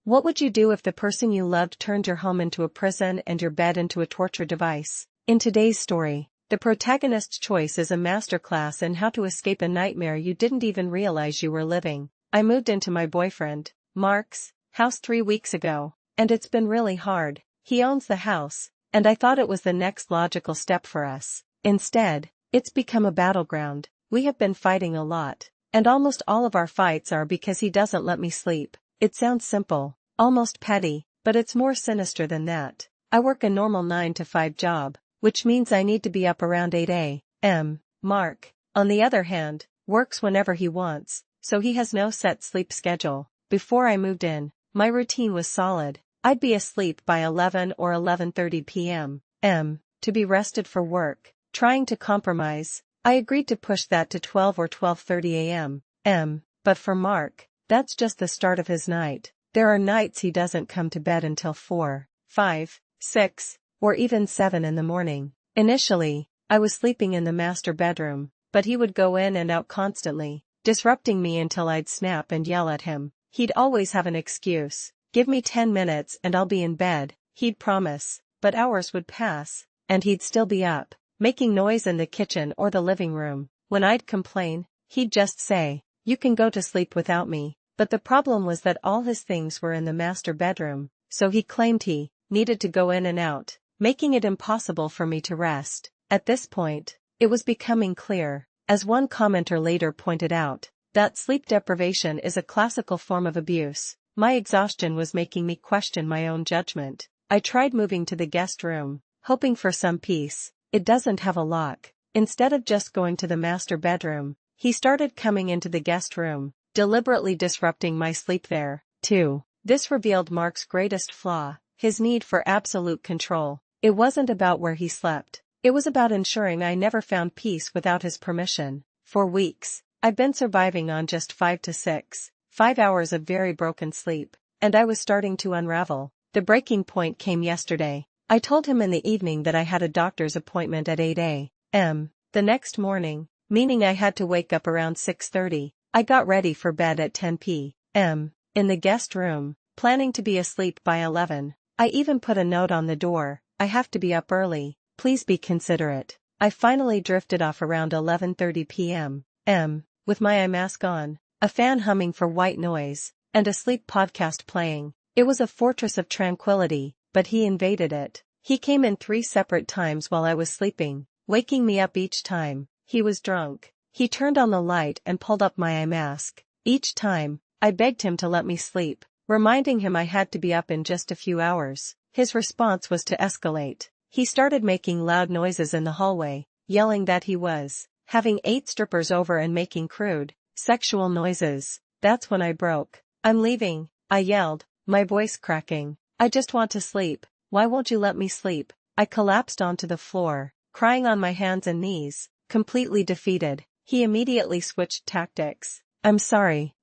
What would you do if the person you loved turned your home into a prison and your bed into a torture device? In today's story, the protagonist's choice is a masterclass in how to escape a nightmare you didn't even realize you were living. I moved into my boyfriend, Mark's, house 3 weeks ago, and it's been really hard. He owns the house, and I thought it was the next logical step for us. Instead, it's become a battleground. We have been fighting a lot, and almost all of our fights are because he doesn't let me sleep. It sounds simple, almost petty, but it's more sinister than that. I work a normal 9-to-5 job, which means I need to be up around 8 a.m. Mark, on the other hand, works whenever he wants, so he has no set sleep schedule. Before I moved in, my routine was solid. I'd be asleep by 11 or 11:30 p.m. To be rested for work. Trying to compromise, I agreed to push that to 12 or 12:30 a.m. But for Mark, that's just the start of his night. There are nights he doesn't come to bed until 4, 5, 6, or even 7 in the morning. Initially, I was sleeping in the master bedroom, but he would go in and out constantly, disrupting me until I'd snap and yell at him. He'd always have an excuse. Give me 10 minutes and I'll be in bed, he'd promise, but hours would pass, and he'd still be up, making noise in the kitchen or the living room. When I'd complain, he'd just say, "You can go to sleep without me." But the problem was that all his things were in the master bedroom, so he claimed he needed to go in and out, making it impossible for me to rest. At this point, it was becoming clear, as one commenter later pointed out, that sleep deprivation is a classical form of abuse. My exhaustion was making me question my own judgment. I tried moving to the guest room, hoping for some peace. It doesn't have a lock. Instead of just going to the master bedroom, he started coming into the guest room, deliberately disrupting my sleep there, too. This revealed Mark's greatest flaw, his need for absolute control. It wasn't about where he slept. It was about ensuring I never found peace without his permission. For weeks, I've been surviving on just 5 to 6, 5 hours of very broken sleep, and I was starting to unravel. The breaking point came yesterday. I told him in the evening that I had a doctor's appointment at 8 a.m. the next morning, meaning I had to wake up around 6:30. I got ready for bed at 10 p.m. in the guest room, planning to be asleep by 11. I even put a note on the door, "I have to be up early, please be considerate." I finally drifted off around 11:30 p.m. With my eye mask on, a fan humming for white noise, and a sleep podcast playing. It was a fortress of tranquility, but he invaded it. He came in 3 separate times while I was sleeping, waking me up each time. He was drunk. He turned on the light and pulled up my eye mask. Each time, I begged him to let me sleep, reminding him I had to be up in just a few hours. His response was to escalate. He started making loud noises in the hallway, yelling that he was having 8 strippers over and making crude, sexual noises. That's when I broke. "I'm leaving," I yelled, my voice cracking. "I just want to sleep. Why won't you let me sleep?" I collapsed onto the floor, crying on my hands and knees, completely defeated. He immediately switched tactics. I'm sorry,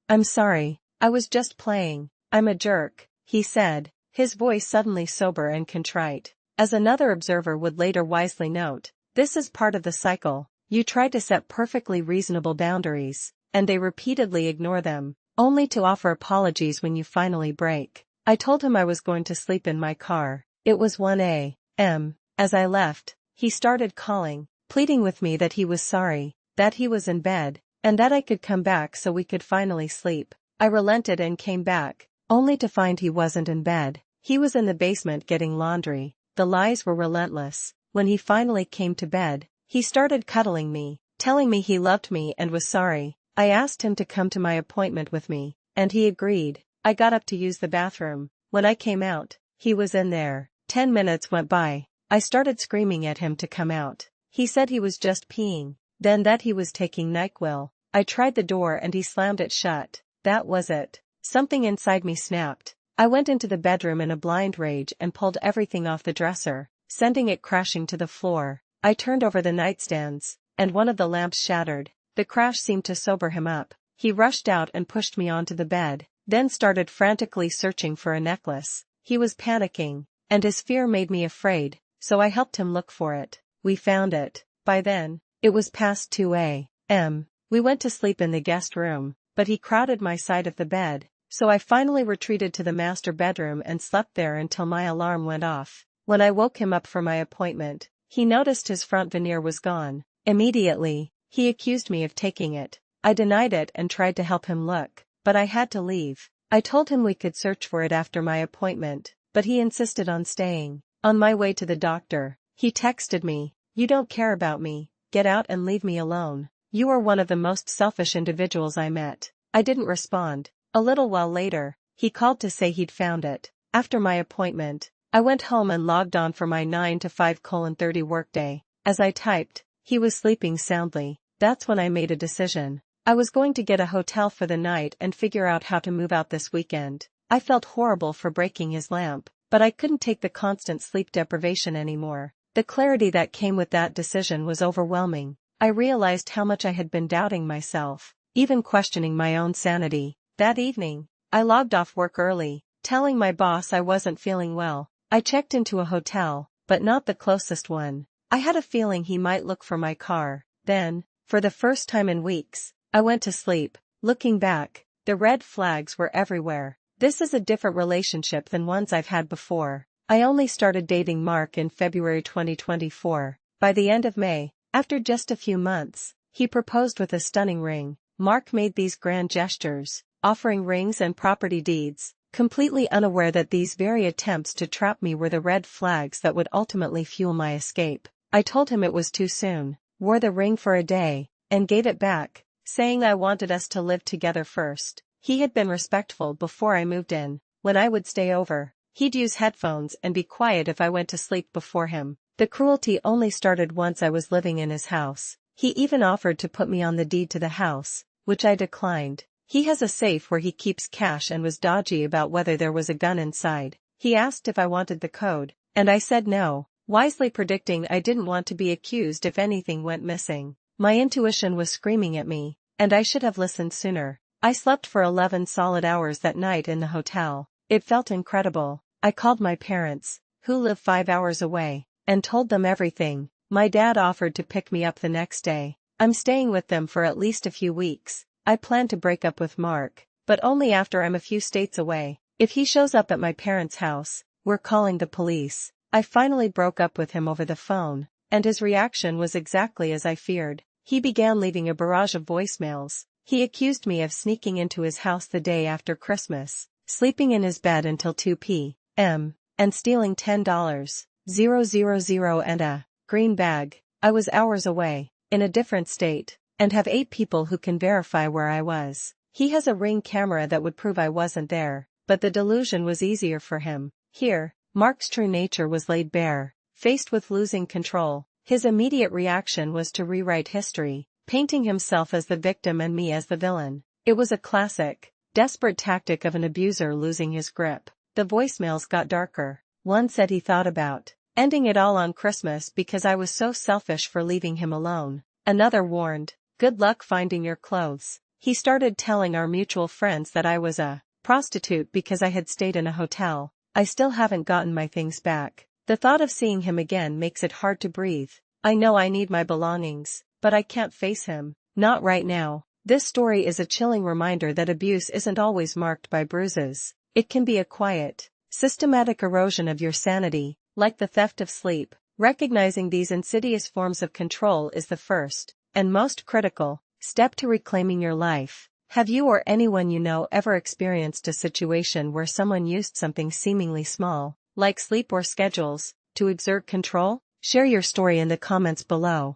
I was just playing. I'm a jerk," he said, his voice suddenly sober and contrite. As another observer would later wisely note, this is part of the cycle. You try to set perfectly reasonable boundaries, and they repeatedly ignore them, only to offer apologies when you finally break. I told him I was going to sleep in my car. It was 1 a.m. As I left, he started calling, pleading with me that he was sorry, that he was in bed, and that I could come back so we could finally sleep. I relented and came back, only to find he wasn't in bed. He was in the basement getting laundry. The lies were relentless. When he finally came to bed, he started cuddling me, telling me he loved me and was sorry. I asked him to come to my appointment with me, and he agreed. I got up to use the bathroom. When I came out, he was in there. 10 minutes went by. I started screaming at him to come out. He said he was just peeing, then that he was taking NyQuil. I tried the door and he slammed it shut. That was it. Something inside me snapped. I went into the bedroom in a blind rage and pulled everything off the dresser, sending it crashing to the floor. I turned over the nightstands, and one of the lamps shattered. The crash seemed to sober him up. He rushed out and pushed me onto the bed, then started frantically searching for a necklace. He was panicking, and his fear made me afraid, so I helped him look for it. We found it. By then, it was past 2 a.m. We went to sleep in the guest room, but he crowded my side of the bed, so I finally retreated to the master bedroom and slept there until my alarm went off. When I woke him up for my appointment, he noticed his front veneer was gone. Immediately, he accused me of taking it. I denied it and tried to help him look, but I had to leave. I told him we could search for it after my appointment, but he insisted on staying. On my way to the doctor, he texted me, "You don't care about me, get out and leave me alone. You are one of the most selfish individuals I met." I didn't respond. A little while later, he called to say he'd found it. After my appointment, I went home and logged on for my 9 to 5:30 workday. As I typed, he was sleeping soundly. That's when I made a decision. I was going to get a hotel for the night and figure out how to move out this weekend. I felt horrible for breaking his lamp, but I couldn't take the constant sleep deprivation anymore. The clarity that came with that decision was overwhelming. I realized how much I had been doubting myself, even questioning my own sanity. That evening, I logged off work early, telling my boss I wasn't feeling well. I checked into a hotel, but not the closest one. I had a feeling he might look for my car. Then, for the first time in weeks, I went to sleep. Looking back, the red flags were everywhere. This is a different relationship than ones I've had before. I only started dating Mark in February 2024. By the end of May, after just a few months, he proposed with a stunning ring. Mark made these grand gestures, offering rings and property deeds, completely unaware that these very attempts to trap me were the red flags that would ultimately fuel my escape. I told him it was too soon, wore the ring for a day, and gave it back, saying I wanted us to live together first. He had been respectful before I moved in. When I would stay over, he'd use headphones and be quiet if I went to sleep before him. The cruelty only started once I was living in his house. He even offered to put me on the deed to the house, which I declined. He has a safe where he keeps cash and was dodgy about whether there was a gun inside. He asked if I wanted the code, and I said no, wisely predicting I didn't want to be accused if anything went missing. My intuition was screaming at me, and I should have listened sooner. I slept for 11 solid hours that night in the hotel. It felt incredible. I called my parents, who live 5 hours away, and told them everything. My dad offered to pick me up the next day. I'm staying with them for at least a few weeks. I plan to break up with Mark, but only after I'm a few states away. If he shows up at my parents' house, we're calling the police. I finally broke up with him over the phone, and his reaction was exactly as I feared. He began leaving a barrage of voicemails. He accused me of sneaking into his house the day after Christmas, sleeping in his bed until 2 p.m., and stealing $10,000 and a green bag. I was hours away, in a different state, and have 8 people who can verify where I was. He has a Ring camera that would prove I wasn't there, but the delusion was easier for him. Here, Mark's true nature was laid bare. Faced with losing control, his immediate reaction was to rewrite history, painting himself as the victim and me as the villain. It was a classic, desperate tactic of an abuser losing his grip. The voicemails got darker. One said he thought about ending it all on Christmas because I was so selfish for leaving him alone. Another warned, "Good luck finding your clothes." He started telling our mutual friends that I was a prostitute because I had stayed in a hotel. I still haven't gotten my things back. The thought of seeing him again makes it hard to breathe. I know I need my belongings, but I can't face him. Not right now. This story is a chilling reminder that abuse isn't always marked by bruises. It can be a quiet, systematic erosion of your sanity, like the theft of sleep. Recognizing these insidious forms of control is the first, and most critical, step to reclaiming your life. Have you or anyone you know ever experienced a situation where someone used something seemingly small, like sleep or schedules, to exert control? Share your story in the comments below.